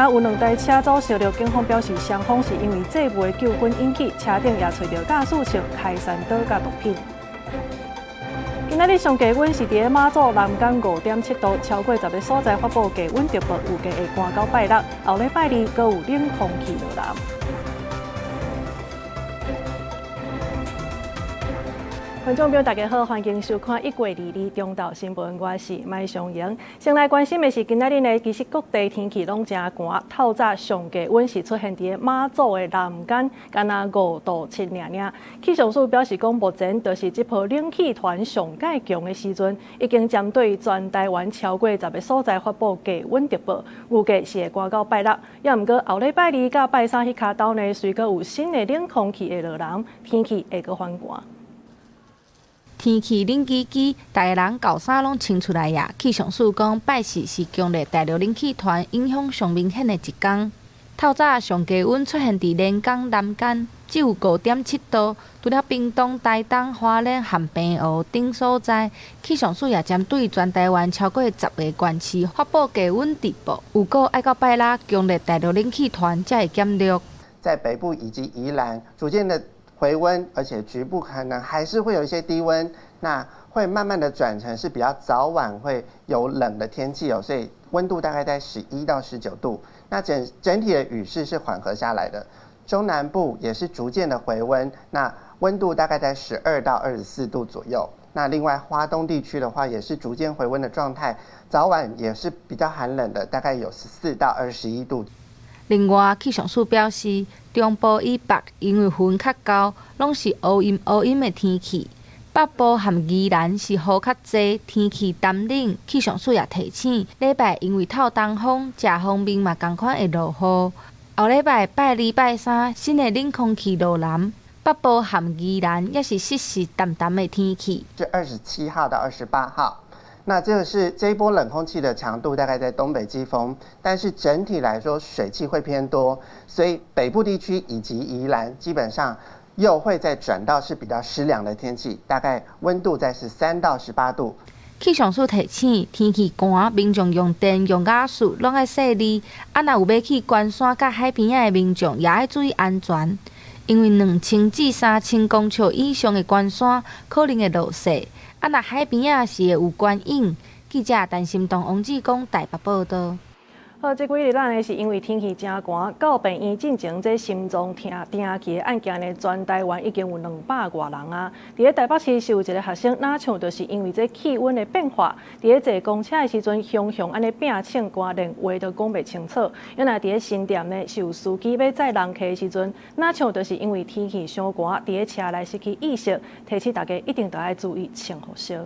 有2台车遭烧着，警方表示双方是因为制服的纠纷引起，车顶也找到驾驶证、开山刀甲毒品。今仔日上低温是伫咧马祖南港5.7度，超过10个所在发布低温特报，预计会寒到拜六，后礼拜2阁有冷空气落南。观众朋友，大家好，欢迎收看1月2日中昼新闻，我是麦尚莹。先来关心的是今仔日呢，其实各地天气拢真寒，透早上低温是出现伫马祖的南港，敢若5度7尔。气象署表示讲，目前就是这波冷气团上介强的时阵，已经针对全台湾超过10个所在发布低温特报，预计是会寒到拜六。也毋过后礼拜2甲拜3迄卡斗呢，随阁有新的冷空气会落南，天气会阁反寒。天气冷叽叽，大家人厚衫拢穿出来呀。气象署讲，拜四是强烈大陆冷气团影响上明显的一天。透早上低温出现伫连江南竿，只有5.7度。除了屏东、台东、花莲和平湖等所在，气象署也针对全台湾超过10个县市发布低温特报。有过爱到拜六，强烈大陆冷气团才会减弱。在北部以及宜兰逐渐的回温，而且局部可能还是会有一些低温，那会慢慢的转成是比较早晚会有冷的天气哦，所以温度大概在11到19度。那整体的雨势是缓和下来的，中南部也是逐渐的回温，那温度大概在12到24度左右。那另外花东地区的话，也是逐渐回温的状态，早晚也是比较寒冷的，大概有14到21度。另外，气象署表示，中部以北因为云较高，拢是乌阴的天气。北部和宜兰是雨较济，天气淡冷。气象署也提醒，礼拜因为透东风，遮方面嘛同款会落雨。后礼拜拜2、拜3，新的冷空气落南，北部和宜兰也是湿湿淡淡的天气。是27号到28号。那这一波冷空气的强度大概在东北季风，但是整体来说水汽会偏多，所以北部地区以及宜兰基本上又会再转到是比较湿凉的天气，大概温度在13到18度。气象署提醒，天气寒，民众用电用瓦斯拢爱细腻，若有要去关山甲海边仔的民众，也要注意安全，因为2000至3000公尺以上的关山可能会落雪。若海边仔是会有观影。记者陈心东、王志光台北报道。好，这几日咱呢是因为天气真寒，到病院进前这心脏停气的案件呢，全台湾已经有200多人啊。伫咧台北市是有一个学生，哪像就是因为这气温的变化，伫咧坐公车的时阵，熊安尼拼唱歌，连话都讲袂清楚。原来伫咧新店呢，是有司机要载人客的时阵，哪像就是因为天气伤寒，伫咧车内失去意识，提醒大家一定都要注意穿雨衣。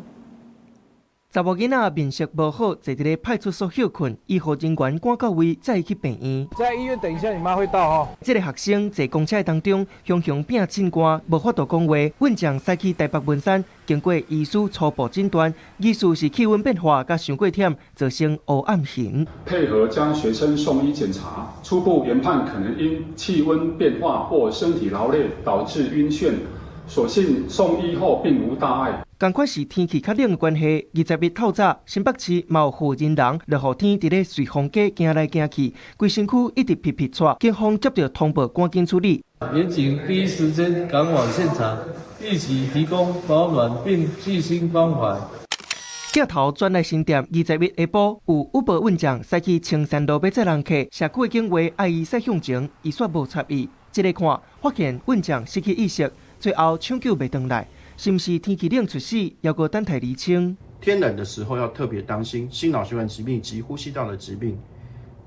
查某囡仔面色无好，坐伫咧派出所休困，医护人员赶到位，再去病院。在医院等一下，你妈会到哦。这个学生坐公车当中，熊拼唱歌，无法度讲话，稳将驶去台北文山，经过医师初步诊断，疑似是气温变化甲伤过忝，造成黑暗型。配合将学生送医检查，初步研判可能因气温变化或身体劳累导致晕眩，所幸送医后并无大碍。同款是天气较冷的关系，20日透早，新北市嘛有负人人落雨天伫咧随风街行来行去，规身躯一直皮喘。警方接到通报，赶紧处理。民警第一时间赶往现场，一起提供保暖并细心关怀。镜头转来新店，20日下晡有五宝运将驶去青山路要载人客，社区的警卫爱伊驶向前，伊煞无插伊。这个看发现运将失去意识，最后抢救袂回来。是不是天气冷猝死，要个等待厘清。天冷的时候要特别当心心脑血管疾病及呼吸道的疾病。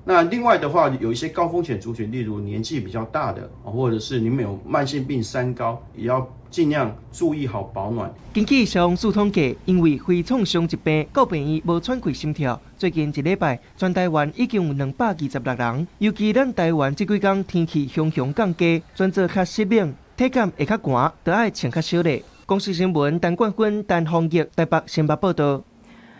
那另外的话，有一些高风险族群，例如年纪比较大的，或者是你们有慢性病三高，也要尽量注意好保暖。根据消防署统计，因为肺创伤疾病到病院无喘气心跳，最近一礼拜全台湾已经有226人。尤其咱台湾这几天天气熊降低，转做较湿冷，体感会较寒，就要穿较少咧。公视新闻陈冠勋、陈宏毅台北新北报道。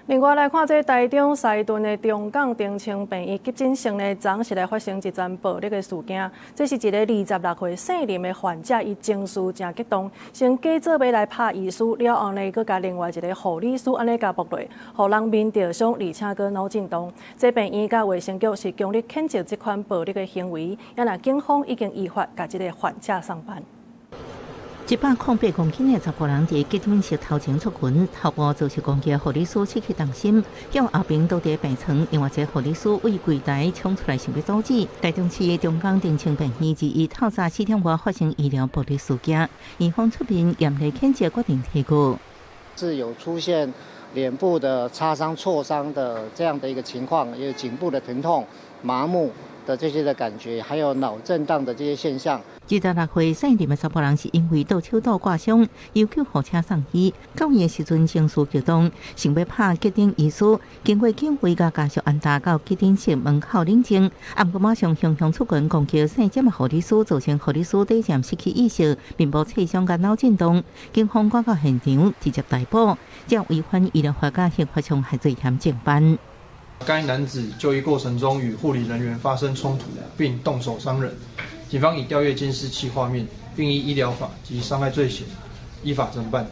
另外来看，这台中西屯的中港丁清病院急诊室呢，昨是来发生一桩暴力的事件。这是一个26岁姓林的患者，伊情绪真激动，先假做要来拍医师，了后呢，佮甲另外一个护理师安尼甲搏落，互人面着伤，而且佮脑震荡。这病院甲卫生局是强烈谴责这款暴力的行为，也那警方已经依法甲这个患者送办。108公斤的查甫人伫急诊室头前出拳，头部遭受攻击，护理师失去重心，向后边倒伫病床，另外一个护理师为柜台冲出来想要阻止。台中市中港丁清病院2透早4点外发生医疗暴力事件，院方出面严厉谴责，决定提告。是有出现脸部的擦伤、挫伤的这样的一个情况，也有颈部的疼痛、麻木的这些的感觉，还有脑震荡的这些现象。26岁姓林的查甫人是因为倒手刀挂伤，要求护车送医。到院的时阵情绪激动，想要拍急诊医师，经过警卫甲家属安搭到急诊室门口领证，不过马上雄雄出拳攻击姓詹的护理师，造成护理师短暂失去意识，面部刺伤甲脑震荡。警方赶到现场直接逮捕，将违反医疗法甲刑法伤害罪嫌正办。该男子就医过程中与护理人员发生冲突，并动手伤人。警方已调阅监视器画面，并依医疗法及伤害罪嫌依法侦办。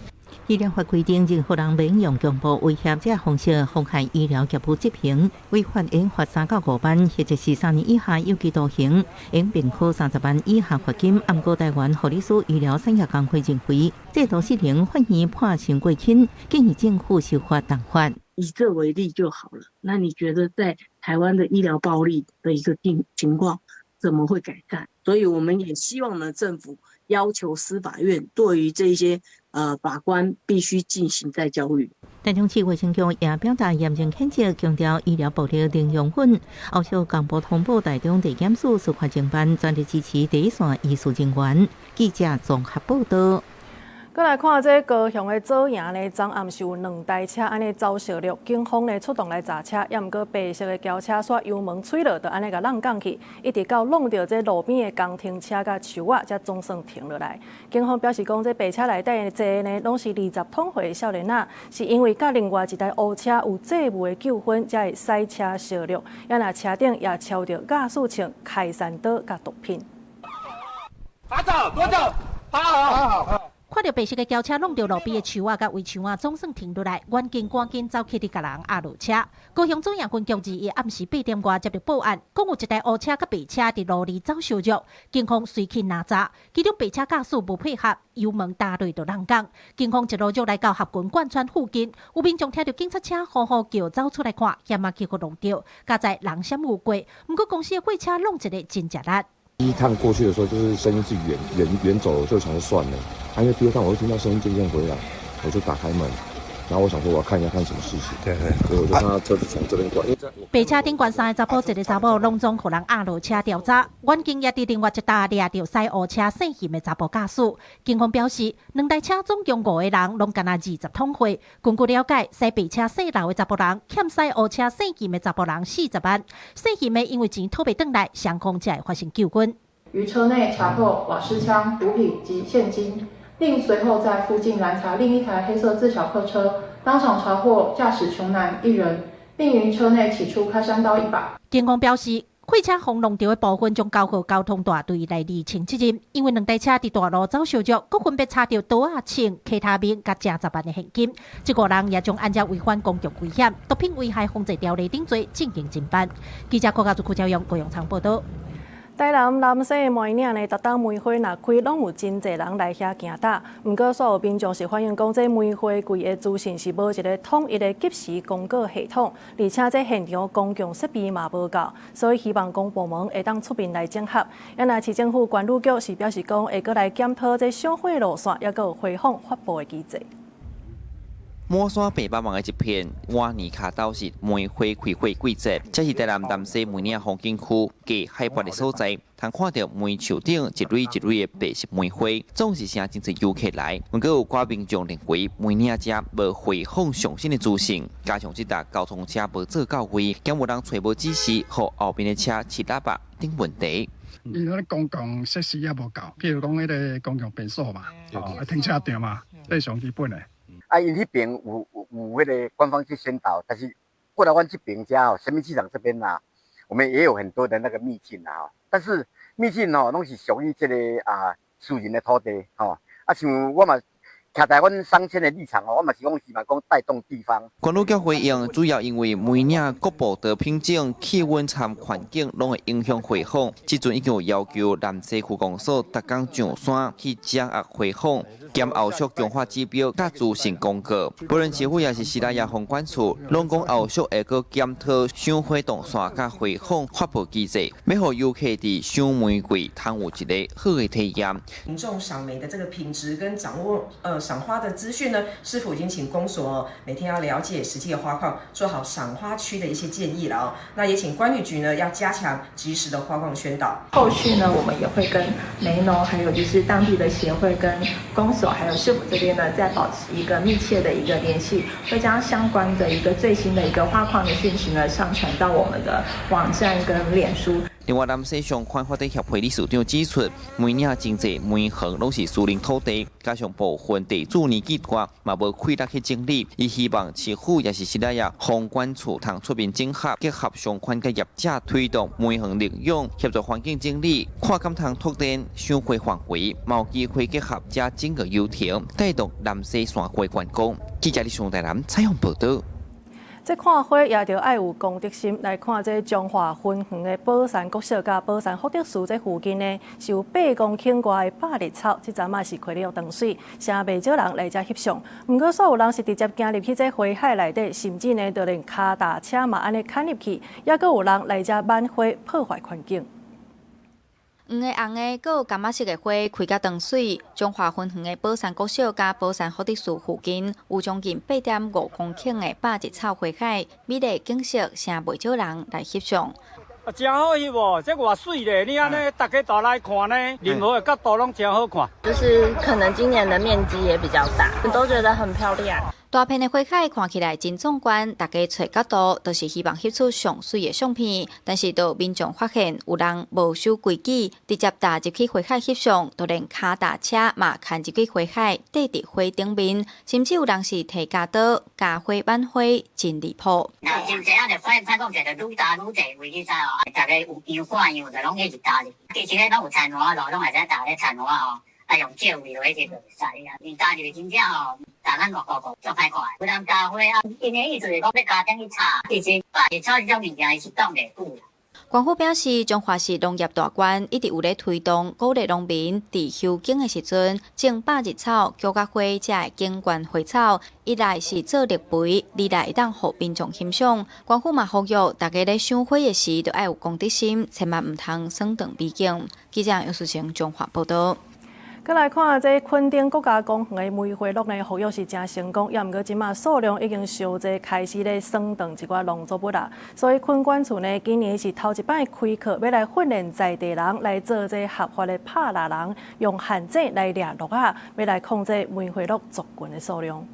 医疗法规定，任何人免用强暴、威胁这方式妨害医疗业务执行，违法应罚3到5万，或者是3年以下有期徒刑，应并科30万以下罚金。按过台湾护理师医疗产业工会认为，制度失灵，反而判刑过轻，建议政府修法党法。以这为例就好了。那你觉得在台湾的医疗暴力的一个情况怎么会改善？所以我们也希望呢，政府要求司法院对于这些法官必须进行再教育。台中市卫生局也表达严正谴责，强调医疗暴力零容忍。后续公布通报台中地检署司法侦办，全力支持第一线医师人员。记者综合报道。再来看这高雄的左营呢，昨暗是有2台车安尼遭烧了，警方呢出动来查车，也毋过白色的轿车煞油门吹落，就安尼甲浪降去，一直到弄到这路边的公停车甲树仔，才总算停落来。警方表示讲，这白车内底的坐呢，拢是20多岁的少年仔，是因为甲另外一台乌车有债务的纠纷，才会驶车烧了。也那车顶也抄着驾驶证、开山刀甲毒品。多走，好。看到白色的轿车弄到路边的树仔甲围墙啊，总算停落来。远警赶紧走去，甲人压落车。高雄左营分局2暗时8点外接到报案，讲有一台乌车甲白车伫路里走相撞，警方随去拿查，其中白车驾驶无配合，油门打落就浪降。警方一路就来到合群贯穿附近，有民众听到警察车呼呼叫，走出来看，险啊结果弄到，加在人险无过。不过公司的货车弄一个真正力。第一趟过去的时候，就是声音是远走了，就想说算了。因为第二趟我就听到声音渐渐回来，我就打开门，然后我想说我要看一下看什么事情。对，所以我就看到车子从这边过来。白车顶悬3个查甫，一个查某拢总互人压落车调查。远警也伫另外一搭抓到驶乌车姓嫌的查甫驾驶。警方表示，2台车总共5个人，拢敢若20桶货。根据了解，驶白车姓刘的查甫人欠驶乌车姓嫌的查甫人40万，姓嫌的因为钱讨不回来，双方才会发生纠纷。于车内查获瓦斯枪、毒品及现金。并随后在附近拦查另一台黑色自小客车，当场查获驾驶穷男1人，并于车内起出开山刀1把。警方表示，货车轰弄到的部分将交予交通大队来厘清责任，因为2台车伫大路走相撞，各分别查到刀啊、枪、其他面甲正10万的现金。这5人也将按照违反公共危险、毒品危害防治条例等罪进行侦办。记者柯家族朝阳高雄场报道。台南南西的梅岭呢，逐当梅花若开，拢有真侪人来遐行打。不过，所有民众是反映讲，这梅花季的资讯是无一个统一的及时公告系统，而且这现场公共设备嘛无够，所以希望公部门会当出面来整合。也那市政府管理局是表示讲，会阁来检讨这赏花路线，也阁有回访发布的机制。满山800万的一片，往年卡到是梅花开花季节，这是台南南西梅岭风景区低海拔的所在，通看到梅树顶一蕊一蕊的白色梅花，总是请真侪游客来。不过有寡民众认为梅岭遮无回访上新的资讯，加上这搭交通车无做到位，兼无人找无指示，和后边的车饲喇叭等问题。因为公共设施也无够，譬如讲迄个公共便所嘛，停车场嘛，这上基本的。因迄边有有迄个官方去宣导，但是过来阮这边家哦，生命机场这边呐，我们也有很多的那个秘境啊，但是秘境哦，拢是属于这个私人的土地哦，像我嘛。徛在阮商圈的立场哦，我嘛是讲希望讲带动地方。关路局回应，主要因为每年各部的品种、气温和环境拢会影响回访。即阵已经有要求南西区公所逐工上山去掌握回访，兼后续强化指标甲资讯公告。无论市府也是西拉雅风管处，拢讲后续会阁检讨赏花动线甲回访发布机制，要互游客伫赏玫瑰通有一个好的体验。民众赏梅的这个品质跟掌握赏花的资讯呢，是否已经请公所每天要了解实际的花况，做好赏花区的一些建议了哦。那也请观旅局呢要加强及时的花况宣导。后续呢，我们也会跟梅农，还有就是当地的协会跟公所，还有市府这边呢，再保持一个密切的一个联系，会将相关的一个最新的一个花况的讯息呢上传到我们的网站跟脸书。另外，南西上款发展协会理事长指出，每年经济每行拢是私人土地，加上部分地主年纪大，嘛无气力去整理。伊希望市府也是西拉雅风管处通出面整合，结合相关嘅业者推动每行利用，协助环境整理，看敢通拓展赏花范围，有机会结合加整个游艇，带动南西山花观光。记者李上台南采访报道。这看花也着爱有公德心，来看这中华分园的宝山国小甲宝山福德寺这附近呢，是有8公顷外的百日草，这阵嘛是开了长水，成袂少人来遮翕相。不过，所有人是直接行入去这花海内底，甚至呢，就连脚踏车嘛安尼牵入去，也阁有人来遮挽花破坏环境。黄的、红的，阁有柑仔色的花开甲长水。中华分园的宝山国小甲宝山福德寺附近，有将近8.5公顷的百日草花海，美丽景色，成袂少人来翕相。真好翕哦，这偌水咧！你安尼大家都来看呢，任何的角度拢真好看。就是可能今年的面积也比较大，都觉得很漂亮。大片的花海看起来真壮观，大家找角度都是希望翕出上水的相片，但是都民众发现有人无守规矩，直接踏入去花海翕相，都连脚踏车嘛牵入去花海，缀伫花顶面，甚至有人是摕夹刀夹花挽花，真离谱。然后真侪啊，就反讲就愈搭愈侪位，你知哦？大家有样看样，就拢一直搭入。其实咧，拢有田螺路，拢会使搭咧田螺哦。啊，用借位落去就会使啊！你搭入去真正哦，搭咱外国足歹看。有人加花啊，因的意思是讲要加点去炒，其实百日草这种物件是挡袂久啦。官府表示，中华市农业大观一直有咧推动鼓励农民伫收景的时阵种百日草、菊甲花，才会景观花草。一来是做绿肥，二来会当互民众欣赏。官府嘛呼吁大家咧赏花的时，都要有公德心，千万唔通损长美景。记者杨淑晴中华报道。再来看这垦丁国家公园的梅花鹿呢，服务是真成功，也毋过即马数量已经伤济，开始咧酸断一寡农作物啦。所以垦管处呢，今年是头一摆开课，要来训练在地人来做这合法的拍蜡人，用旱井来掠鹿啊，要来控制梅花鹿族群的数量。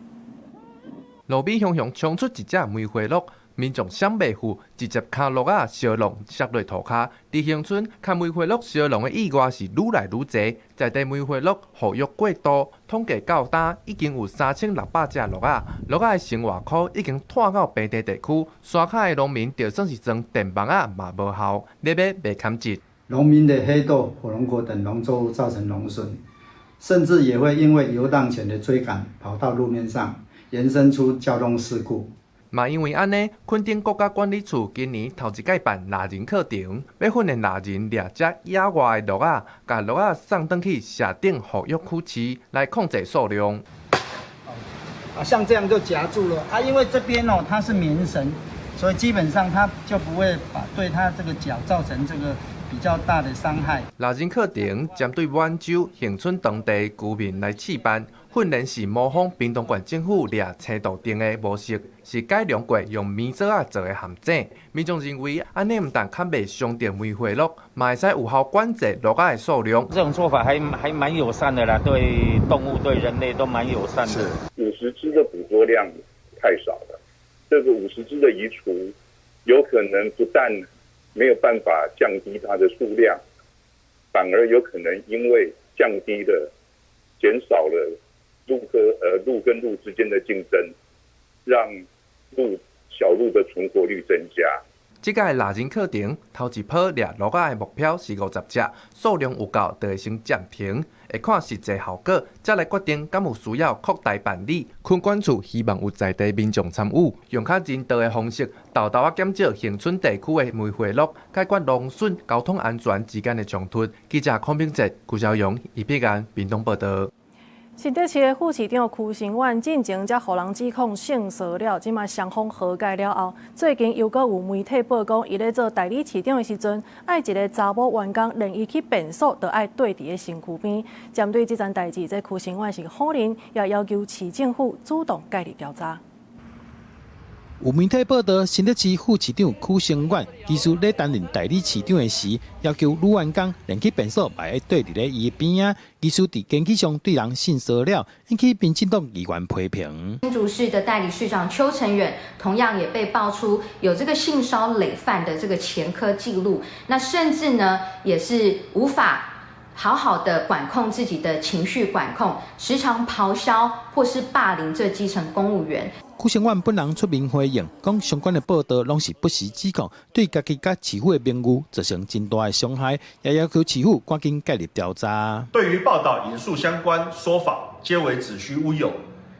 路边熊熊冲出一只梅花鹿。民众想袂赴，直接卡鹿啊烧笼摔落涂骹。伫乡村，看梅花鹿烧笼的意外是愈来愈侪，在地梅花鹿保育过度，统计到今已经有3600只鹿啊。鹿仔的生活区已经拖到平地地区，山骹的农民就算是装电棒啊嘛无效，日日袂堪折。农民的黑豆、火龙果等农作物造成农损，甚至也会因为游荡犬的追赶跑到路面上，延伸出交通事故。嘛，因为安尼，垦丁国家管理处今年头一届办蜡人课程，要训练蜡人掠只野外的鹿仔，把鹿仔送转去社顶保育区饲，来控制数量。像这样就夹住了啊，因为这边哦它是棉绳，所以基本上它就不会对它这个脚造成这个比较大的伤害。蜡人课程针对满洲、恒春当地居民来试办。训练是模仿屏东县政府掠青豆丁的模式，是改良过用棉纸啊做的陷阱。民众认为，安尼唔但较袂伤到梅花鹿，嘛会使有效管制鹿仔的数量。这种做法还蛮友善的啦，对动物、对人类都蛮友善的。50只的捕捉量太少了，这个50只的移除，有可能不但没有办法降低它的数量，反而有可能因为降低了、减少了。鹿跟鹿之间的竞争，让小路的存活率增加。这届拉人课程头一波掠鹿仔的目标是50只，数量有够就会先暂停，会看实际效果，再来决定敢有需要扩大办理。昆管处希望有在地民众参与，用较人道的方式，豆豆减少恒春地区的煤灰鹿，解决农损、交通安全之间的冲突。记者孔明哲、顾晓勇、一笔案，屏东报道。新北市的副市长邱成远进前才互人指控性骚扰，即马双方和解了后，最近又搁有媒体报讲，伊咧做代理市长的时阵，爱一个查某员工连伊去便所，都爱对伫个身躯边。针对这件代志，这邱成远是否认，也要求市政府主动介入调查。有媒体报道，新北市副市长邱成远，其实咧担任代理市长的时，要求女员工连去便所，嘛爱对伫咧伊边啊。其实伫检举上对人性骚扰，引起民进党议员批评。新竹市的代理市长邱成远，同样也被爆出有这个性骚累犯的这个前科记录，那甚至呢，也是无法好好的管控自己的情绪管控，时常咆哮或是霸凌这基层公务员。邱成远本人出面回应，讲相关的报道拢是不实指控，对家己甲市府的名誉造成真大的伤害，也要求市府赶紧介入调查。对于报道引述相关说法，皆为子虚乌有，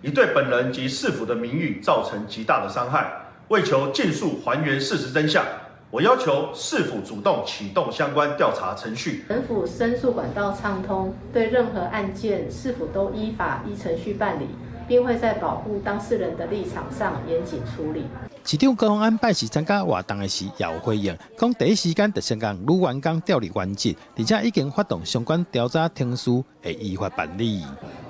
已对本人及市府的名誉造成极大的伤害。为求尽速还原事实真相，我要求市府主动启动相关调查程序。本府申诉管道畅通，对任何案件市府都依法依程序办理，并会在保护当事人的立场上严谨处理。市长高虹安拜市参加活动的时，也有回应，讲第一时间就先将女员工调离原职，而且已经发动相关调查程序，会依法办理。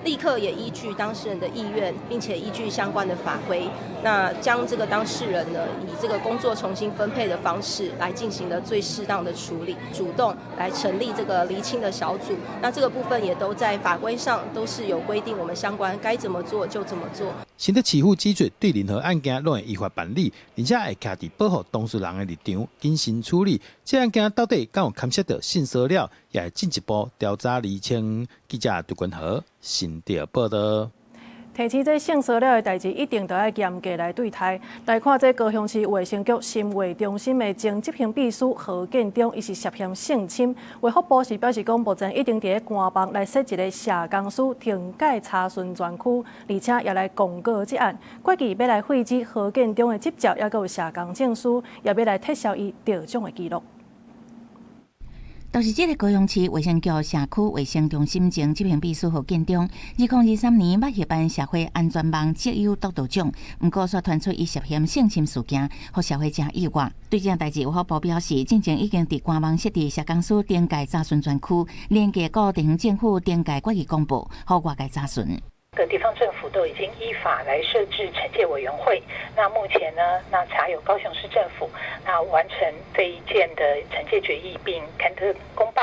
立刻也依据当事人的意愿，并且依据相关的法规，那将这个当事人呢，以这个工作重新分配的方式来进行的最适当的处理，主动来成立这个厘清的小组。那这个部分也都在法规上都是有规定，我们相关该怎么做就怎么做。新北市府指出，对任何案件都会依法办理，而且会徛伫保护当事人的立场，谨慎处理。这案件到底敢有牵涉到性骚扰，也会进一步调查厘清。记者杜君豪，新北报道。提起这性骚扰的代志，一定都要严格来对待。来看这高雄市卫生局心卫中心的前执行秘书何建中，伊是涉嫌性侵。卫福部是表示讲，目前一定伫咧官网来设一个社工师停改查询专区，而且也来公告这案。决议要来废止何建中的执照，也有社工证书，也要来撤销伊得奖的记录。就是这个高雄市卫生局社区卫生中心前执行秘书何建中，2023年捌获颁社会安全网绩优督导奖，不过却传出伊涉嫌性侵事件，互社会真意外。对这件代志，卫福部表示，进前已经伫官网设置社工师登记查询专区，连接各地方政府登记决议公布，互外界查询。各地方政府都已经依法来设置惩戒委员会。那目前呢，那查有高雄市政府那完成这一件的惩戒决议，并刊登公报。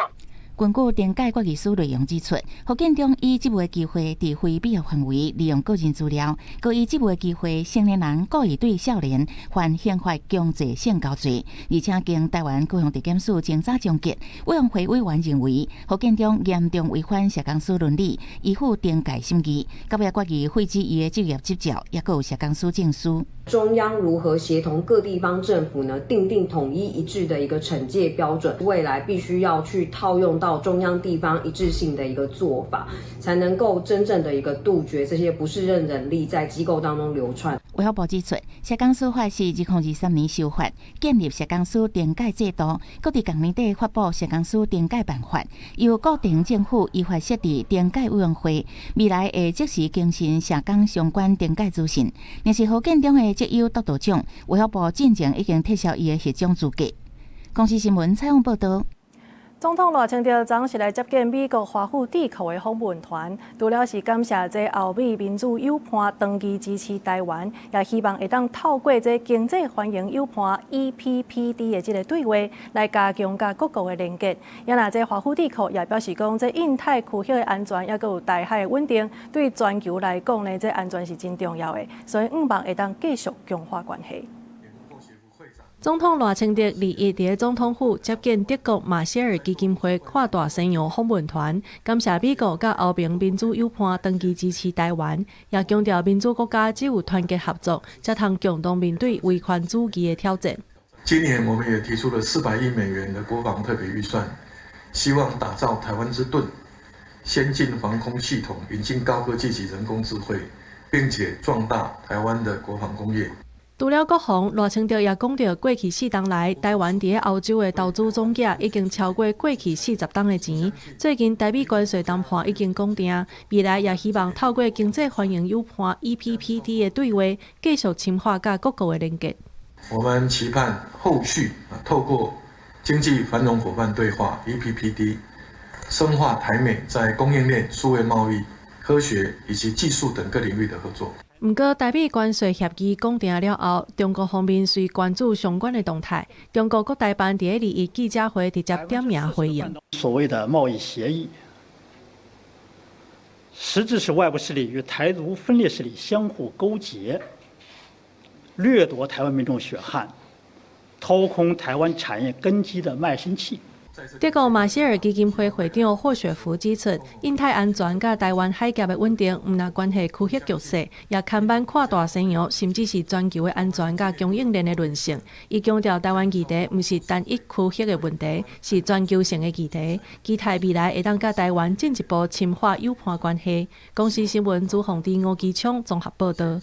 根据登记决议书内容指出，何建中以职务的机会，伫非必要范围利用个人资料，故以职务的机会，成年人故意对少年犯刑法强制性交罪，而且经台湾高雄地检署侦查终结，委员会委员认为何建中严重违反社工师伦理，依附登记审议，到尾决议废止伊的职业执照，也有社工师证书。中央如何协同各地方政府呢？订定统一一致的一个惩戒标准，未来必须要去套用到中央地方一致性的一个做法，才能够真正的一个杜绝这些不适任人力在机构当中流窜。卫福部指出，社工师法是2023年修法，建立社工师登记制度，各地同年底发布社工师登记办法，由各地政府依法设置登记委员会，未来会即时更新社工相关登记资讯。若是何建中的绩优督导奖，卫福部进前已经撤销伊的学奖资格。公司新闻采访报道。总统赖清德昨是来接见美国华府智库的访问团，除了是感谢这欧美民主友伴长期支持台湾，也希望会当透过这经济欢迎友伴 EPPD 的这个对话，来加强甲各国的连结。也那这华府智库也表示讲，这印太区域的安全，也有台海的稳定，对全球来讲呢，这安全是真重要的，所以望会当继续强化关系。总统赖清德2日伫总统府接见德国马歇尔基金会跨大西洋访问团，感谢美国甲欧盟民主友伴长期支持台湾，也强调民主国家只有团结合作，才通共同面对威权主义的挑战。今年我们也提出了400亿美元的国防特别预算，希望打造台湾之盾，先进防空系统，引进高科技及人工智慧，并且壮大台湾的国防工业。除了国防，赖清德也讲到，过去4年来，台湾伫欧洲的投资总价已经超过过去40年的钱。最近台美关税谈判已经讲定，未来也希望透过经济欢迎友伴 EPPD 的对话，继续深化甲各国的连结。我们期盼后续透过经济繁荣伙伴对话 EPPD， 深化台美在供应链、数位贸易、科学以及技术等各领域的合作。不过，台美关税协议讲定了后，中国方面虽关注相关的动态，中国国台办伫2日记者会直接点名回应。所谓的贸易协议，实质是外部势力与台独分裂势力相互勾结，掠夺台湾民众血汗，掏空台湾产业根基的卖身契。德国马歇尔基金会会长霍雪芙指出，印太安全甲台湾海峡的稳定，唔但关系区域局势，也牵绊跨大西洋，甚至是全球的安全甲供应链的韧性。伊强调，台湾议题唔是单一区域的问题，是全球性的议题。期待未来会当甲台湾进一步深化友伴关系。公司新闻主访伫吴基昌综合报道。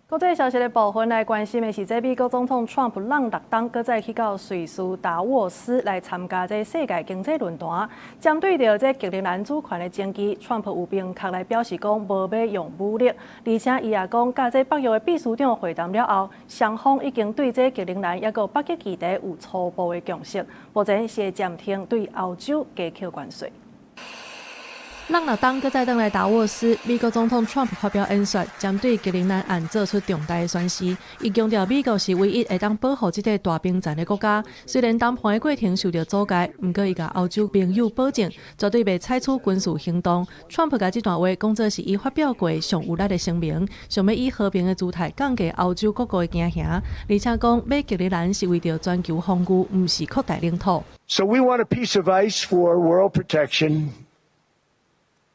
国际消息的部分来关心的是，这美国总统 Trump 让6党搁再去到瑞士达沃斯来参加这世界经济论坛。针对着这吉林兰主权的争议 ，Trump 有明确来表示讲无要用武力，而且伊也讲，甲这北约的秘书长会谈了后，双方已经对这吉林兰也个北极议题有初步的共识，目前是会暂停对欧洲加扣关税。让6党搁再登来达沃斯，美国总统 Trump 发表演说，针对吉林兰案做出重大的宣示。伊强调，美国是唯一会当保护这个大兵站的国家。虽然谈判的过程受到阻碍，不过伊甲欧洲朋友保证，绝对袂采取军事行动。Trump 甲这段话讲作是伊发表过上有力的声明，想要以和平的姿态降低欧洲各国的惊吓，而且讲买吉林兰是为着全球防御，唔是扩大领土。So we want a piece of ice for world protection.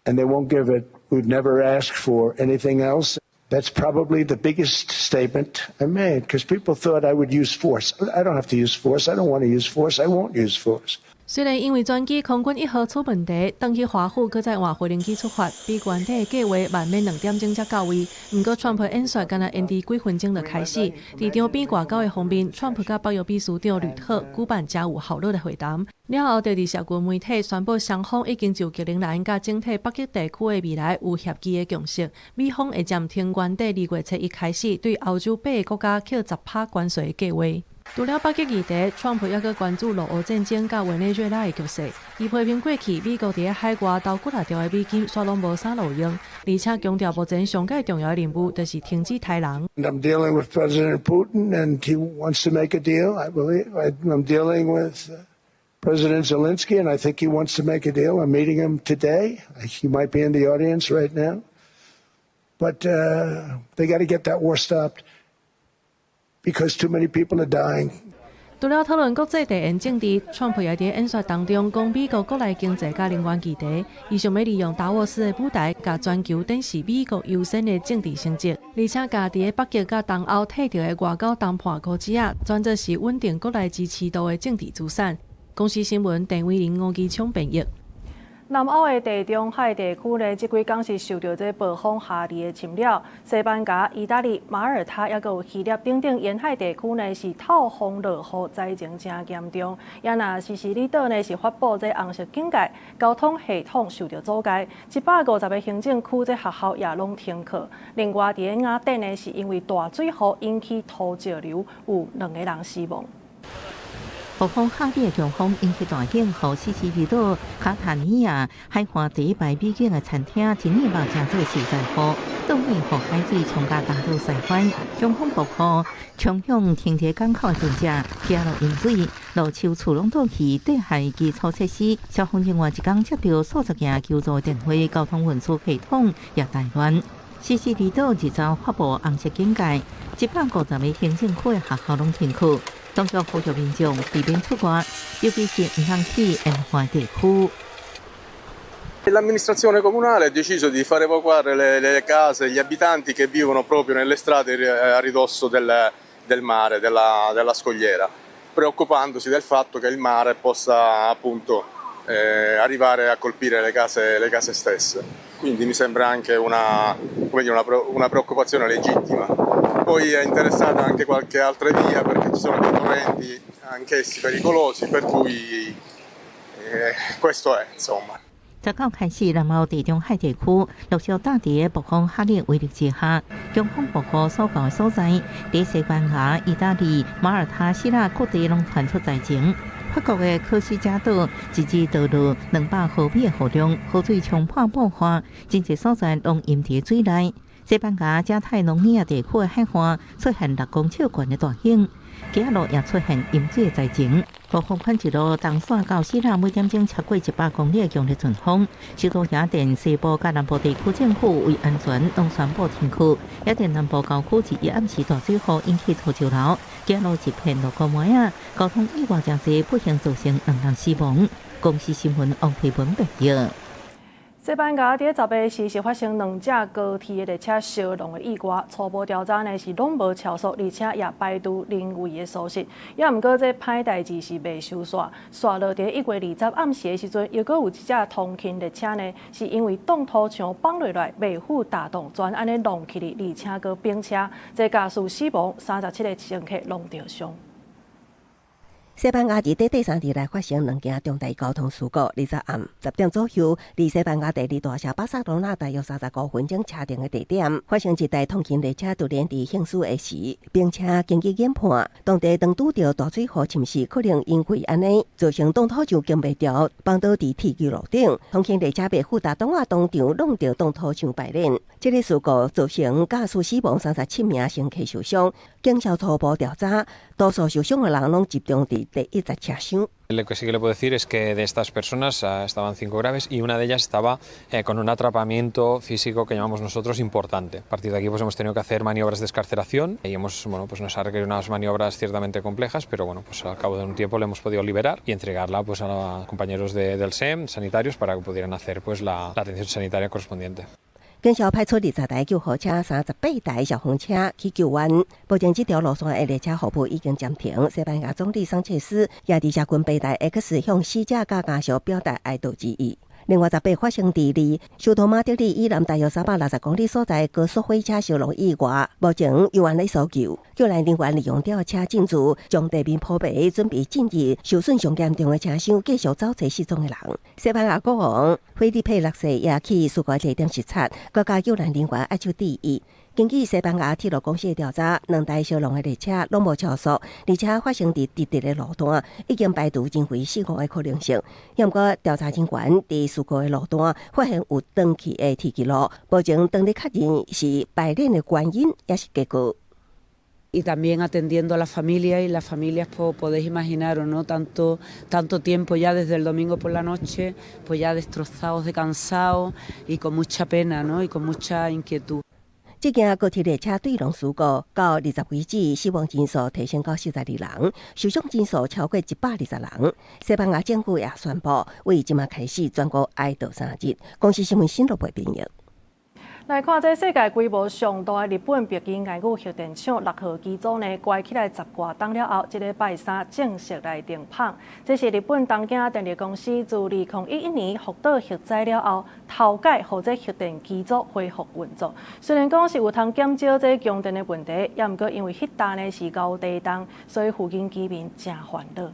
And they won't give it. We've never asked for anything else. That's probably the biggest statement I made because people thought I would use force. I don't have to use force. I don't want to use force. I won't use force. 虽然因为专机空军1号出问题，登去华府，搁再换飞行机出发，比原底的计划慢免2点钟才到位。不过，Trump 演说敢若延迟几分钟就开始。伫场边外交的方面，Trump 甲北约秘书长吕特举办真有效率的会谈。了后，就伫社群媒体宣布，双方已经就吉林兰甲整体北极地区的未来有协议的共识。美方会暂停原底2月1开始对欧洲8个国家扣10%关税的计划。除了北极议题 ，Trump 也搁关注俄乌战争甲委内瑞拉的局势。伊批评过去美国伫海外投几条的美金，煞拢无啥路用，而且强调目前上界重要的任务就是停止杀人。I'm dealing with President Putin, and he wants to make a deal. I believe I'm dealing with President Zelensky, and I think he wants to make a deal. I'm meeting him today. He might be in the audience right now, but they got to get that war stopped. Because too many people are dying. 除了讨论国际地缘政治 ，Trump 也伫演说当中讲美国国内经济甲能源议题，伊想要利用达沃斯的舞台，甲全球展示美国优先的政治成绩，而且甲伫北极甲东欧摕到的外交谈判果子啊，转做是稳定国内支持度的政治资产。公司新闻陈伟玲、吴基昌编译。南欧的地中海地区呢，这几天是受到这暴风夏利的侵扰。西班牙、意大利、马耳他，也有希腊等等沿海地区呢，是透风落雨，灾情真严重。也那西西里岛呢，是发布这红色警戒，交通系统受到阻碍。150个行政区这学校也拢停课。另外，伫雅典呢，是因为大水雨引起土石流，有2个人死亡。暴风夏利的强风引起大影，和西西里岛卡塔尼亚海岸第一排美景的餐厅今日嘛正做受灾户，岛内和海水冲甲大陆西翻，强风暴雨冲向停车港口的船只，跌落淹水，路树厝拢倒去，地下基础设施，消防人员一天接到数十件求助电话，交通运输系统也大乱。西西里岛日早发布红色警戒，150个行政区的学校拢停课。当局呼吁民众避免出外，尤其是唔通去沿海地区。 L'amministrazione comunale ha deciso di far evacuare le case, gli abitanti che vivono proprio nelle strade a ridosso del mare, della scogliera, preoccupandosi del fatto che il mare possa appunto arrivare a colpire le case stesse. Quindi mi sembra anche una preoccupazione legittima. Poi è interessata anche qualche altra via perché ci sono dei torrenti anch'essi pericolosi, per cui questo è insomma. 十九开始，南澳地中海地区陆续打伫暴风哈利威力之下，强风暴雨所到的所在，伫西班牙、意大利、马耳他、希腊各地拢传出灾情。法国的科西嘉岛一日倒落200毫米的雨量，雨水冲破爆发，真侪所在拢淹伫水内。西班牙加泰隆尼亚地区的海岸出现6公尺悬的大型。 街路也出现淹水的灾情，暴风圈一路东线到希腊，每点钟超过100公里的强烈阵风。首都雅典西部甲南部地区政府为安全，拢宣布停区。雅典南部郊区一暗时大水雨引起土石流，街路一片路沟埋啊，交通意外真侪，不幸造成2人死亡。公司新闻王培文报道。 西班牙伫10月时是发生2架高铁的列车相撞的意外，初步调查呢是拢无超速，而且也排除人为的疏失。也毋过这歹代志是未收煞，煞落伫1月20暗时的时阵，又阁有一架通勤列车呢，是因为动土墙放落来未负打动，全安尼弄起哩，而且阁并车，这驾驶死亡，37个乘客拢受伤。 西班牙伫第3日来发生2件重大交通事故。20暗10点左右，离西班牙第2大城巴塞罗那大约35分钟车程的地点，发生一台通勤列车突然伫行驶的时，并且经过研判，当地当拄到大水雨侵蚀，可能因为安尼造成动土墙经袂调，放倒伫铁轨路顶，通勤列车被富达东啊当场弄到动土墙摆烂。这个事故造成驾驶死亡，37名乘客受伤。警消初步调查，多数受伤的人拢集中伫第1节车厢。 Lo que sí que le puedo decir es que de estas personas estaban 5 graves y una de ellas estaba con un atrapamiento físico que llamamos nosotros importante. A partir de aquí pues hemos tenido que hacer maniobras de excarceración y pues nos ha requerido unas maniobras ciertamente complejas, pero bueno, pues al cabo de un tiempo le hemos podido liberar y entregarla pues a los compañeros del SEM, sanitarios, para que pudieran hacer pues la atención sanitaria correspondiente. 警消派出20台救护车、38台消防车去救援。目前这条路线的列车服务已经暂停。西班牙总理桑切斯也伫社群平台 X 向死者甲家属表达哀悼之意。另外，18发生伫首都马德里以南大约360公里所在高速火车相撞意外，目前有案咧搜救，救援人员利用吊车进驻，将地面铺白，准备进入受损上严重的车厢，继续找找失踪的人。西班牙国王菲利佩6世也去事故地点视察，国家救援人员爱出第一。根据西班牙铁路公司的调查，2台相撞的列车拢无超速，而且发生伫直直的路段，已经排除人为死亡的可能性。不过，调查人员伫事故的路段发现有断去的铁轨路，目前当地确认是摆烂的原因，也是结果。 Y también atendiendo a la familia y las familias podéis imaginaros, ¿no? Tanto tiempo ya desde el domingo por la noche, pues ya destrozados, de cansados y con mucha pena, ¿no? Y con mucha inquietud. 这件高铁列车对撞事故到20为止，死亡人数提升到42人，受伤人数超过120人。西班牙政府也宣布，为即马开始全国哀悼3日。公司新闻新闻编译。 来看这世界规模上大的日本北京爱国核电厂6号机组呢，关起来10多冬了后，这礼拜3正式来停放。这是日本东京电力公司自2011年福岛核灾了后，头改让这核电机组恢复运作。虽然讲是有通减少这供电的问题，也毋过因为迄搭呢是高地动，所以附近居民真烦恼。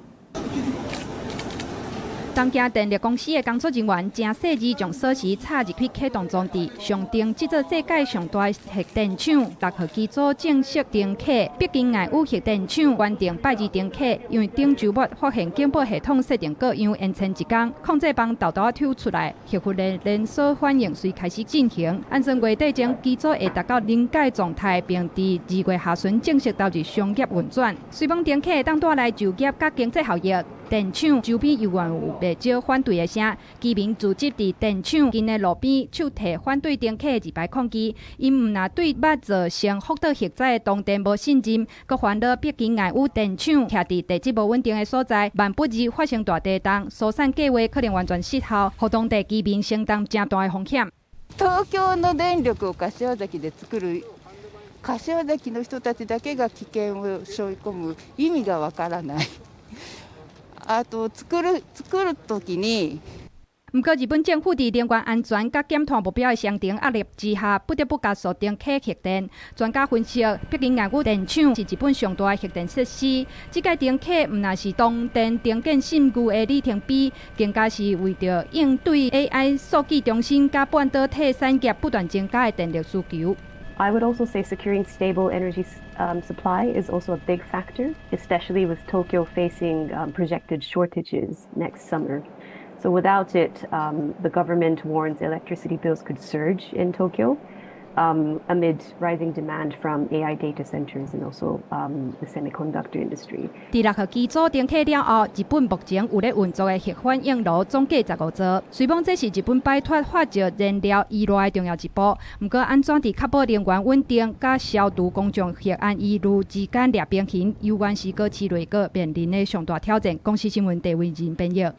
东京电力公司的工作人员正细致将锁匙插入去启动装置，上定这座世界上大核电厂6号机组正式停启。北京爱宇核电厂原定拜二停启，因为顶周末发现警报系统设定各样延前1天，控制棒豆豆抽出来，核辐的连锁反应随开始进行。按算月底前机组会达到临界状态，并伫2月下旬正式投入商业运转。随风停启，当带来就业甲经济效益。电厂，周边犹原有不少反对的声。居民聚集伫电厂近的路边，手提反对电客2排抗议，因毋但对捌造成福岛核灾的东电无信任，阁烦恼北京外污电厂徛伫地质无稳定的所在，万不日发生大地震，疏散计划可能完全失效，互当地居民承担正大的風險。東京の電力を柏崎で作る柏崎の人たちだけが危険を背負い込む意味がわからない。あと作る時に。不过，日本政府伫能源安全甲减碳目标的双重压力之下，不得不加速电客核电。专家分析，北京外污电厂是日本上大的核电设施。这个电客毋但是东电电建信誉的里程碑，更加是为着应对 AI 数据中心甲半导体产业不断增加的电力需求。I would also say securing stable energy supply is also a big factor, especially with Tokyo facing projected shortages next summer. So without it, the government warns electricity bills could surge in Tokyo amid rising demand from AI data centers and also the semiconductor industry. 第6号机组停客了后，日本目前有咧运作的核反应炉总计15座。虽讲这是日本摆脱化石燃料依赖的重要一步，不过安怎伫确保能源稳定、甲消除公众核安疑虑之间抓平衡，有关是搁市内搁面临的上大挑战。公司新闻地位人编译。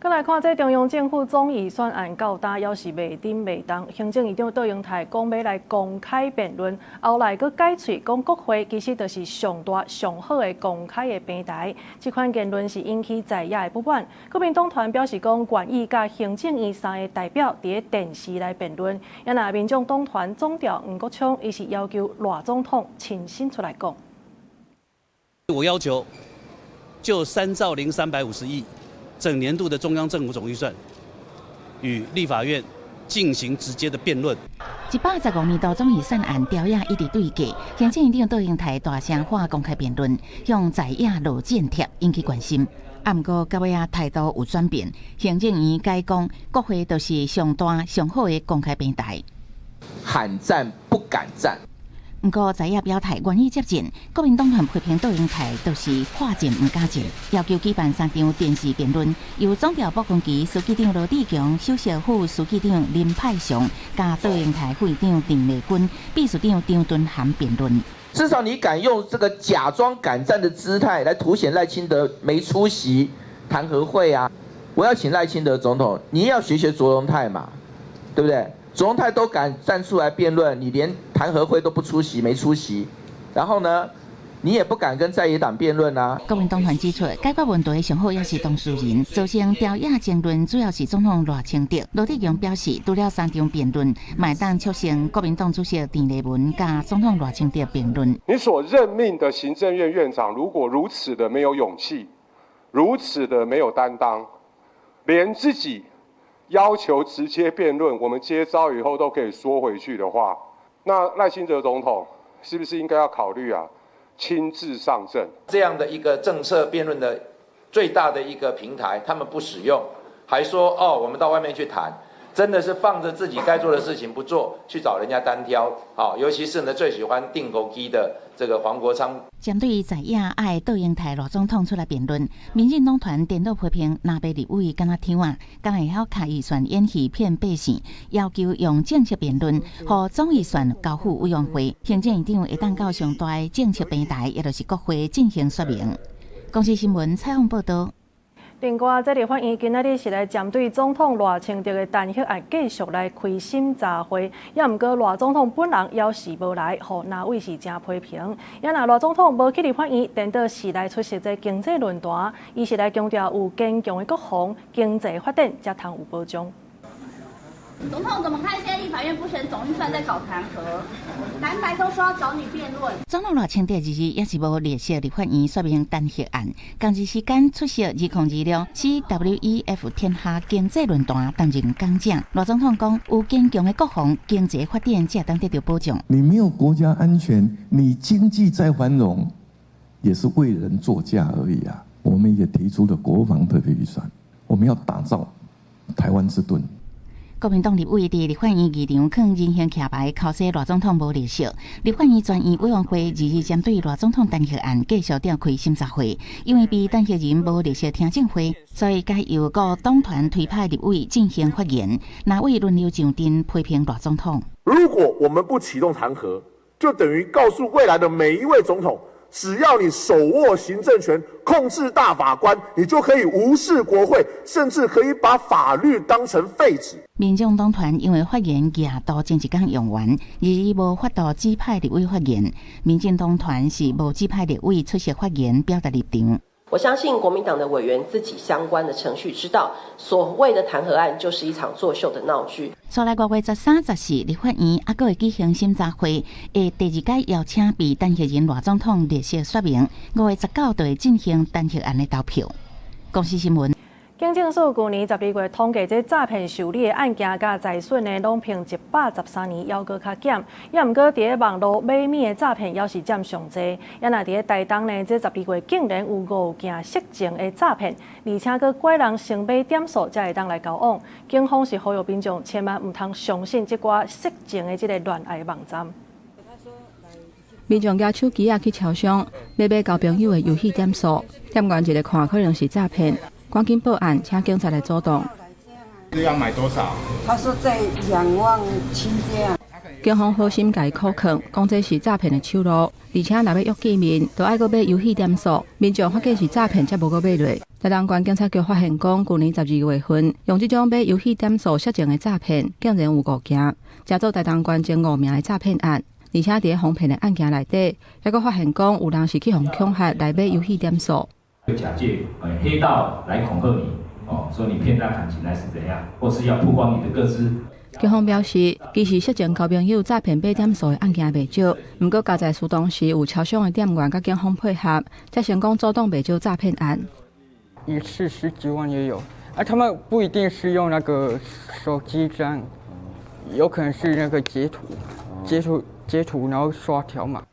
再来看这中央政府总预算案到今还是未定未动，行政院长杜英泰讲要来公开辩论，后来佫解释讲国会其实就是上大上好的公开的平台。这款言论是引起在野的不满。国民党团表示讲，愿意甲行政院三个代表伫电视来辩论。也那民众党团总调黄国昌，伊是要求赖总统亲身出来讲。我要求就3兆0350亿。整年度的中央政府总预算与立法院进行直接的辩论。115年度总预算案调野一直对价，行政院长杜英泰大声喊公开辩论，向在野落战帖，引起关心。不过到尾态度有转变，行政院改讲，国会就是上大上好的公开平台。喊战不敢战。不过在野表态愿意接见，国民党团批评杜英泰就是话战唔敢战，要求举办3场电视辩论，由总调保公局书记长罗志强、首相府书记长林派雄、加杜英泰副院长郑丽君、秘书长张敦涵辩论。至少你敢用这个假装敢战的姿态来凸显赖清德没出席弹劾会啊！我要请赖清德总统，你要学学卓荣泰嘛，对不对？卓荣泰都敢站出来辩论，你连弹劾会都不出席，没出席，然后呢，你也不敢跟在野党辩论啊。国民党团指出，解决问题的上好也是当事人，造成调野争论主要是总统赖清德。罗志强表示，除了3场辩论，买当促成国民党主席郑丽文加总统赖清德辩论。你所任命的行政院院长，如果如此的没有勇气，如此的没有担当，连自己要求直接辩论，我们接招以后都可以缩回去的话，那赖清德总统是不是应该要考虑啊，亲自上阵？这样的一个政策辩论的最大的一个平台，他们不使用，还说哦，我们到外面去谈，真的是放着自己该做的事情不做，去找人家单挑。好，尤其是呢最喜欢定钩机的这个黄国昌。针对在野爱杜英泰赖总统出来辩论，民进党团电脑批评南北立委敢若听啊，敢会晓卡预算演戏骗百姓，要求用正式辩论，和总预算交付委员会，行政院长会当到上大的正式平台，也就是国会进行说明。公司新闻采访报道。另外，这个法院今仔日是来针对总统赖清德的弹劾案继续来开审查会，也毋过赖总统本人要是无来，互哪位是真批评。也那赖总统无去立法院，颠倒是来出席这经济论坛，伊是来强调有坚强的国防、经济发展才通有保障。总统怎么看现在立法院不审总预算在搞弹劾？蓝白都说要找你辩论。总统赖清德日也是无列席立法院说明弹劾案，同一时间出席2026 CWEF 天下经济论坛担任讲者。赖总统讲，有坚强的国防、经济发展才当得到保障。你没有国家安全，你经济再繁荣，也是为人作嫁而已啊。我们也提出了国防特别预算，我们要打造台湾之盾。国民党立委伫立法院议场放人形徛牌，敲说赖总统无历史。立法院专员委员会日针对赖总统弹劾案继续召开审查会，因为被弹劾人无历史听证会，所以该由各党团推派立委进行发言，哪位轮流上阵批评赖总统。如果我们不启动弹劾，就等于告诉未来的每一位总统。只要你手握行政权，控制大法官，你就可以无视国会，甚至可以把法律当成废纸。民众党团因为发言夜到前一天用完，而无法度指派立委发言。民进党团是无指派立委出席发言，表达立场。我相信国民党的委员自己相关的程序知道，所谓的弹劾案就是一场作秀的闹剧。出来5月13、14，立法院还会举行审查会，第2届邀请被弹劾人赖总统列席说明。5月19就会进行弹劾案的投票。公司新闻。警政署去年12月统计，这诈骗受理的案件甲财损呢，拢平113年，还阁较减。也毋过，伫咧网络买米的诈骗，也是占上济。也若伫咧台东呢，这12月竟然有5件色情的诈骗，而且阁拐人成买点数才会当来交往。警方是呼吁民众千万毋通相信这寡色情的这个乱爱网站。民众拿手机去超商，要买交朋友的游戏点数，点完一个看，可能是诈骗。赶紧报案，请警察来主动。是要买多少？他说在27000这。警方好心甲伊扣劝，讲这是诈骗的手路，而且若要约见面，都爱阁买游戏点数。民众发觉是诈骗，才无阁买落。台东县警察局发现讲，去年12月份，用这种买游戏点数色情的诈骗，竟然有5件，加做台东县前5名的诈骗案。而且伫哄骗的案件内底，还阁发现讲有人是去互恐吓来买游戏点数。假借黑道来恐吓你，说你骗他感情来是怎样，或是要曝光你的个资。警方表示，其实色情交朋友诈骗买点数的案件未少，不过加在事当时有超商的店员甲警方配合，才成功阻挡未少诈骗案。一次10几万也有，他们不一定是用那个手机这样，有可能是那个截图，然后刷条码。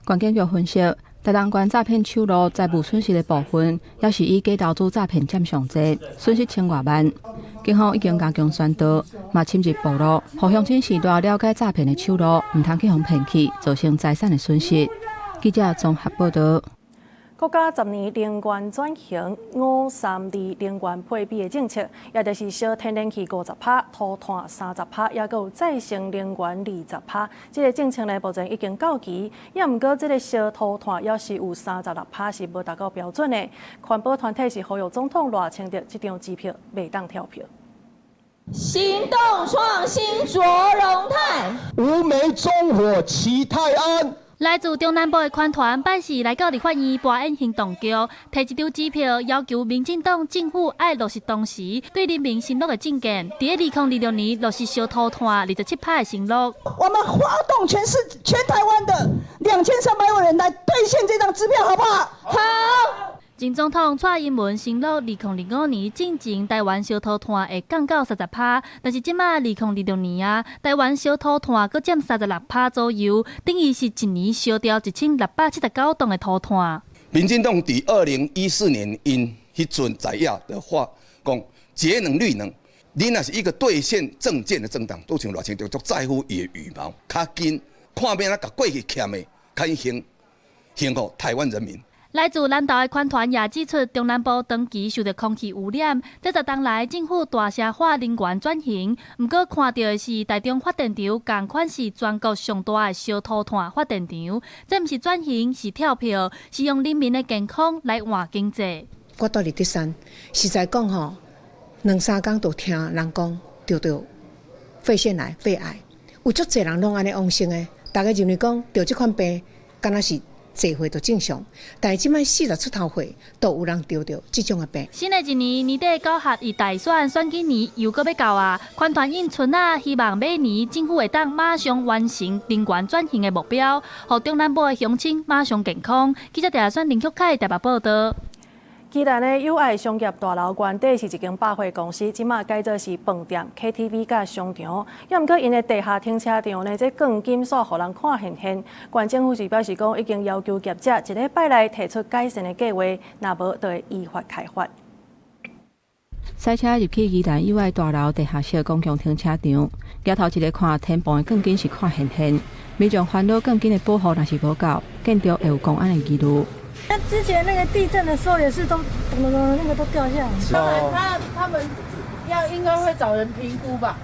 关键局分析。台东县诈骗手路财务损失的部分，也是以假投资诈骗占上济，损失1000多万。警方已经加强宣导，嘛深入部落，互乡亲时代了解诈骗的手路，唔通去互骗去，造成财产的损失。记者综合报道。国家10年能源转型532能源配比的政策，也就是烧天然气50%、土炭30%，也有再生能源20%。这个政策呢，目前已经到期，也毋过这个烧土炭也是有36%是无达到标准的。环保团体是呼吁总统赖清德这张支票袂当跳票。行动创新卓荣泰，无煤中火齐泰安。来自中南部的款团办事来到立法院播演行动局，提一张支票，要求民进党政府爱落实当时对人民承诺的政见，在2026年落实烧土炭27%的承诺。我们发动全台湾的2300万人来兑现这张支票，好不好？好。前总统蔡英文承诺2005年进前台湾烧土炭会降到30%，但是即马2026年啊，台湾烧土炭阁占36%左右，等于是一年烧掉1679吨的土炭。民进党伫2014年因迄阵在野的话讲节能绿能，你若是一个兑现政见的政党，都像赖清德足在乎伊的羽毛，较紧看变啊，甲过去欠的，较行互台湾人民。来自南投的款团也指出，中南部长期受到空气污染，这10年来政府大社化能源转型，不过看到的是台中发电厂同款是全国上大的烧土炭发电厂，这不是转型，是跳票，是用人民的健康来换经济。我住伫德山，实在讲吼，2、3天就听人讲得肺腺癌、肺癌，有足侪人拢安尼往生的，大家认为讲得这款病，敢若是。坐岁就正常，但是即摆40出头岁都有人得到这种的病。新的一年年底9合一大选举年又搁要到啊！款团应春啊，希望每年政府会当马上完成能源转型的目标，让中南部的乡亲马上健康。记者调选林旭凯台北报道。宜兰的友爱商业大楼原底是一间百货公司，即马改做是饭店、KTV 甲商场。也毋过因的地下停车场呢，这更金锁，互人看现现。县政府是表示讲，已经要求业者1礼拜内提出改善的计划，若无就会依法开发。赛车入去宜兰友爱大楼地下室公共停车场，镜头一个看天棚的更紧是看现现，民众烦恼更紧的保护若是无够，建筑会有公安的记录。那之前那个地震的时候也是都咚咚咚，那个都掉下来。当然他们应该会找人评估吧。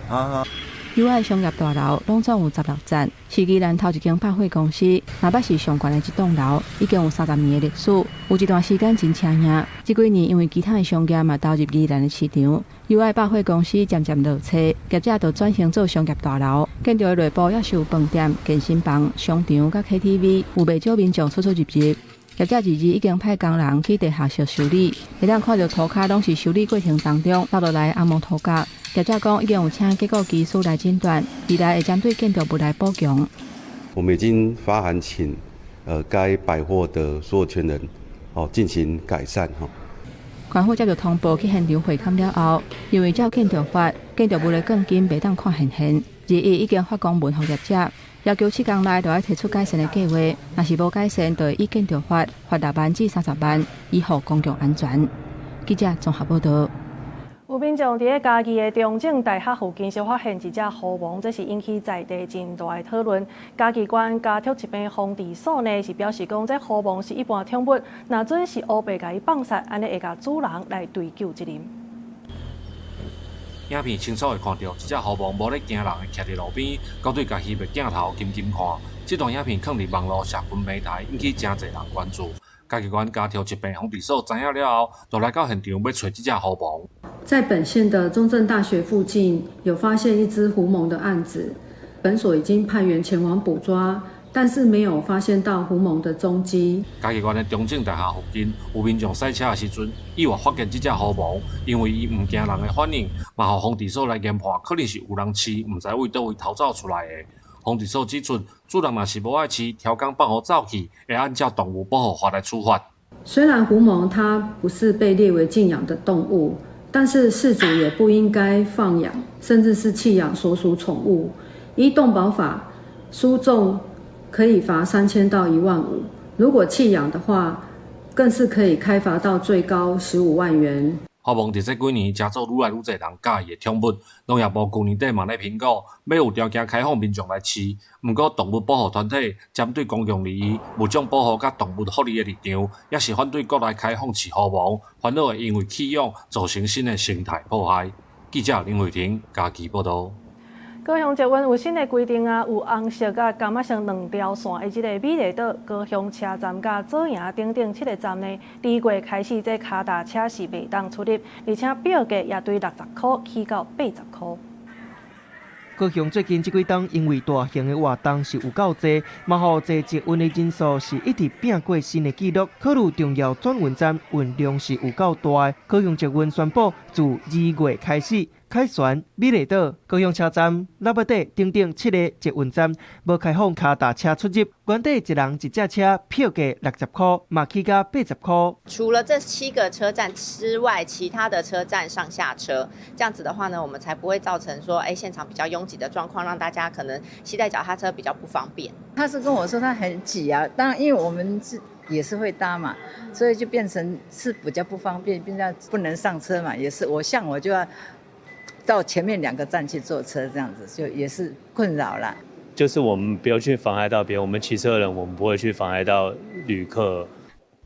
友爱商业大楼拢总有16层，是宜兰头一间百货公司，台北市上悬的一栋楼，已经有30年的历史，有一段时间真抢眼。这几年因为其他的商业嘛投入宜兰的市场，友爱百货公司渐渐落车，业者就转型做商业大楼。建筑的内部也是有饭店、健身房、商场、甲 KTV， 有不少民众出入。业者已经派工人去地下室修理，会当看到涂骹拢是修理过程当中落落来暗蒙涂骹。业者讲已经有请结构技师来诊断，未来会针对建筑物来补强。我们已经发函请该百货的所有权人进行改善官府接到通报去现场会勘了后，因为照建筑法，建筑物的钢筋袂当看现，日已经发公文给业者，要求7天内就要提出改善的计划，若是无改善，就会以建筑法罚10万至30万，以护公共安全。记者综合报道。有民众伫嘉义的中正大学附近，就发现一只狐獴，这是引起在地真大的讨论。嘉义县家畜疾病防治所呢是表示讲，这狐獴是一般宠物，若准是乌白甲伊放杀，安尼会甲主人来追究责任。影片清楚会看到一只狐獴无咧惊人的徛伫路边，高对家翕的镜头紧看。这段影片放伫网络社群媒体，引起真侪人关注。嘉义县家畜疾病防治所知影了后，就来到现场要找这只狐獴。在本县的中正大学附近有发现一只狐獴的案子，本所已经派员前往捕抓，但是没有发现到狐獴的踪迹。嘉义县的中正大厦附近有民众赛车的时阵，意外发现这只狐獴，因为伊唔惊人的反应，嘛互防治所来研判，可能是有人饲，唔知为倒位逃走出来的。防治所指出，主人若是无爱饲，调工放互走去，会按照动物保护法来处罚。虽然狐獴它不是被列为禁养的动物，但是饲主也不应该放养，甚至是弃养所属宠物。依动保法，输纵可以罚3000到1万5，如果弃养的话，更是可以开罚到最高15万元。狐獴伫这几年真做愈来愈侪人喜的宠物，农业部去年底嘛咧评估，要有条件开放民众来饲。不过，动物保护团体针对公共利益、物种保护甲动物福利的立场，也是反对国内开放饲狐獴，烦恼会因为弃养造成新的生态破坏。记者林慧婷嘉义报道。高雄捷运有新的规定有红色甲柑仔色2条线的这个美丽岛高雄车站甲左营等等7个站呢，2月开始这脚踏车是袂当出入，而且票价也对60块起到80块。高雄最近这几天因为大型的活动是有够多，嘛互坐捷运的人数是一直拼过新的纪录。考虑重要转运站运量是有够大的，高雄捷运宣布自2月开始凯旋、美丽岛、高雄车站、拉巴底等等7个捷运站无开放脚踏车出入，原底一人一只车票价60块，嘛起到80块。除了这7个车站之外，其他的车站上下车，这样子的话呢，我们才不会造成说，现场比较拥挤的状况，让大家可能携带脚踏车比较不方便。他是跟我说他很挤啊，当然因为我们也是会搭嘛，所以就变成是比较不方便，变成不能上车嘛，也是我就要到前面2个站去坐车，这样子就也是困扰啦。就是我们不要去妨碍到别人，我们骑车的人，我们不会去妨碍到旅客。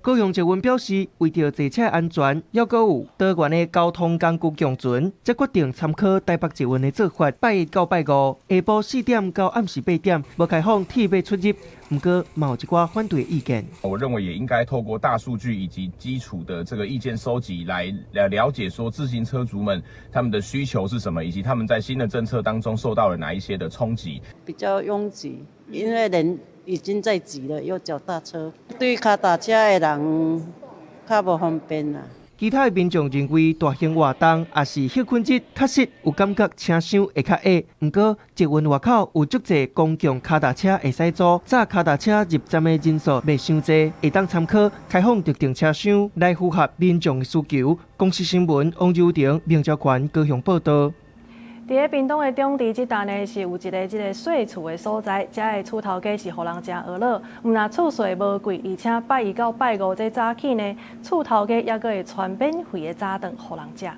高雄捷运表示，为着坐车安全，还阁有多元的交通工具共存，才决定参考台北捷运的做法，拜1到拜5下晡4点到暗时8点，无开放铁马出入。不过，有一寡反对意见。我认为也应该透过大数据以及基础的这个意见收集来了解说自行车族们他们的需求是什么，以及他们在新的政策当中受到了哪一些的冲击。比较拥挤，因为人已经在挤了，又脚踏车，对脚踏车的人较不方便啦。其他的民众认为大型活动也是休困日，确实有感觉车厢会较矮。不过捷运外口有足侪公共脚踏车会使租，早脚踏车入站的人数袂伤济，会当参考开放特定车厢来符合民众的需求。公司新闻王柔婷、明昭权高雄报道。伫屏东的中地这带呢，是有一个税厝的所在，遮的厝头家是互人真恶乐。毋但厝税无贵，而且拜1到拜5这早起呢，厝头家也阁会传免费的早顿互人食。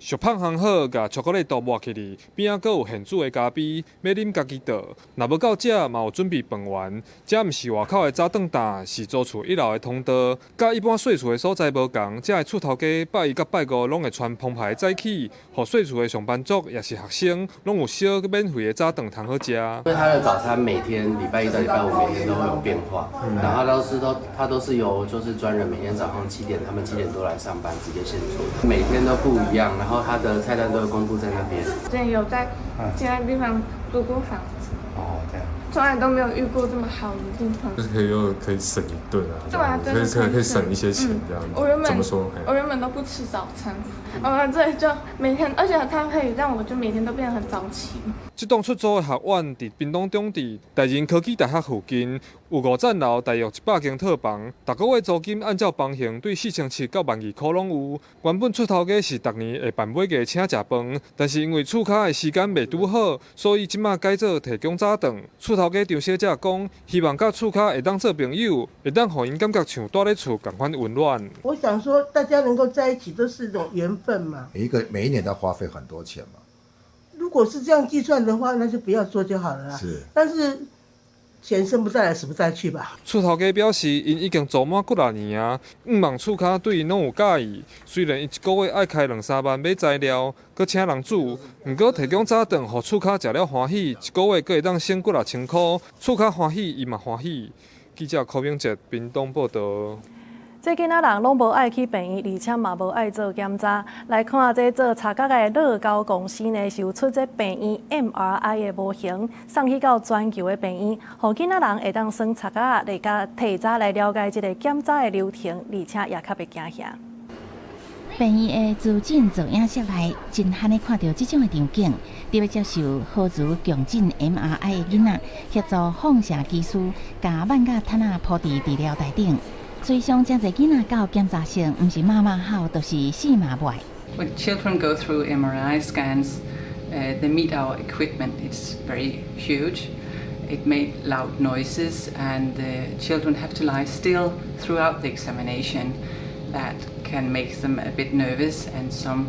俗芳烘好，甲巧克力豆抹起哩，边仔阁有现煮的咖啡，要啉家己倒。若要到这，嘛有准备饭圆。这毋是外口的早顿担，是租厝1楼的通道。甲一般细厝的所在无同，这的厝头家拜一甲拜五拢会传澎湃的早起，互细厝的上班族也是学生，拢有小免费的早顿通好食。因为他的早餐每天礼拜1到礼拜5每天都会有变化，然后他都是由就是专人每天早上7点，他们7点多来上班，直接现做，每天都不一样，然后他的菜单都会公布在那边。之前有在其他地方租过房子，这样，从来都没有遇过这么好的地方。就是可以省一顿啊，对啊，真的可以省一些钱这样子。怎么说？我原本都不吃早餐，我这里就每天，而且它可以让我就每天都变得很早起。这栋出租的学院伫屏东中地大仁科技大学附近，有5层楼，大约100间套房，逐个月租金按照房型对4700到12000块拢有。原本厝头家是逐年会办尾假请食饭，但是因为厝脚的时间未拄好，所以即马改做提供早顿。厝头家张小姐讲，希望甲厝脚会当做朋友，会当互因感觉像住咧厝同款温暖。我想说，大家能够在一起都是一种缘分嘛。每一年都要花费很多钱嘛。如果是这样计算的话，那就不要做就好了啦。是，但是钱生不带来，死不带去吧。厝头家表示，因已经做满几多年啊，毋望厝脚对因拢有介意。虽然因一个月爱开2-3万买材料，搁请人煮，毋过提供早顿，互厝脚食了欢喜，一个月搁会当省几6000块。厝脚欢喜，伊嘛欢喜。记者柯明哲，屏东报道。这囡仔人拢无爱去病院，而且嘛无爱做检查。来看这做查角的乐高公司呢，是有出这病院 MRI 的模型，送去到全球的病院，互囡仔人会当算查角来甲提早来了解这个检查的流程，而且也较袂惊吓。病院的资诊造影室内，真罕的看到这种的场景。伫要接受好自强震 MRI 的囡仔，协助放射技师甲万甲毯仔铺伫治疗台顶。最常真侪囡仔到检查室，毋是骂好，就是死骂坏。When children go through MRI scans, they meet our equipment. It's very huge. It made loud noises, and the children have to lie still throughout the examination. That can make them a bit nervous, and some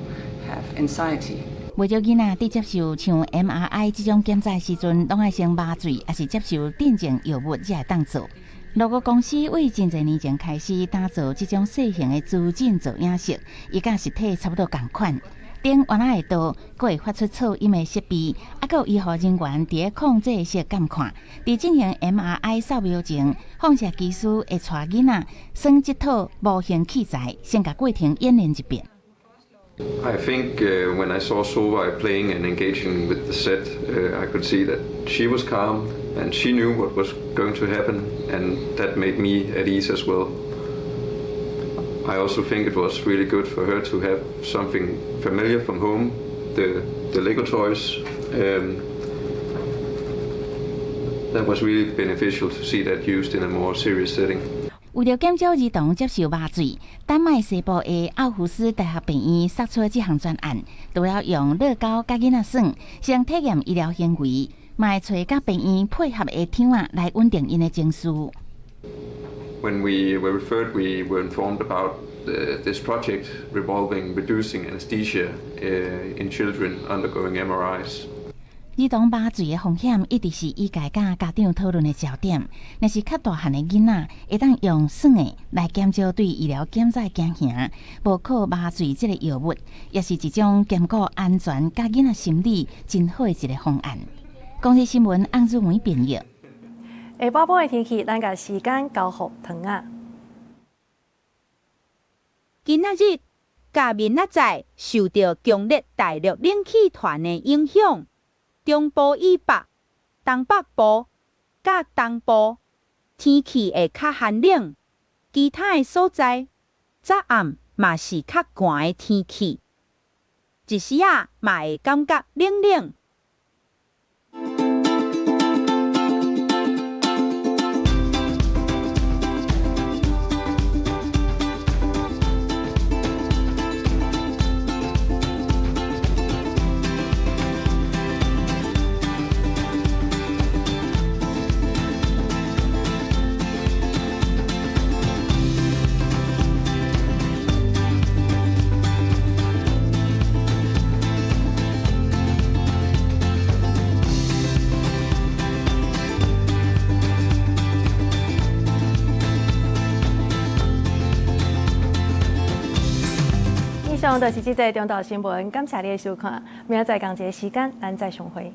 have anxiety. 为着囡仔伫接受像 MRI 这种检查时阵，拢爱先麻醉，还是接受镇静药物才会当做。乐高公司为真侪年前开始打造这种小型的资诊造影室，伊甲实体差不多同款。顶原来的刀，佫会发出噪音的设备，还佫有医护人员伫咧控制室监看。伫进行 MRI 扫描前，放射技师会带囡仔算这套模型器材，先甲过程演练一遍。I think when I saw Solveig playing and engaging with the set, I could see that she was calm and she knew what was going to happen, and that made me at ease as well. I also think it was really good for her to have something familiar from home, the Lego toys. That was really beneficial to see that used in a more serious setting. 为了减少儿童接受麻醉，丹麦西部的奥胡斯大学病院杀出这项专案，都要用乐高甲囡仔耍，先体验医疗行为，嘛会找甲病院配合的场仔来稳定因的情绪。When we were referred, we were informed about this project revolving reducing anesthesia in children undergoing MRIs. 儿童麻醉的风险一直是医界甲家长讨论的焦点。若是较大汉的囡仔，会当用算的来减少对医疗检查惊吓，无靠麻醉这个药物，也是一种兼顾安全甲囡仔心理真好的一个方案。公司新闻洪志伟编译。下晡晡的天气，咱甲时间交互糖啊。今仔日，甲明仔载受到强烈大陆冷气团的影响。中部以北、东北部、甲东部天气会较寒冷，其他的所在早暗嘛是较寒的天气，一时啊嘛会感觉冷冷。上就是这则中岛新闻，感谢你的收看，明仔载同一个时间，咱再相会。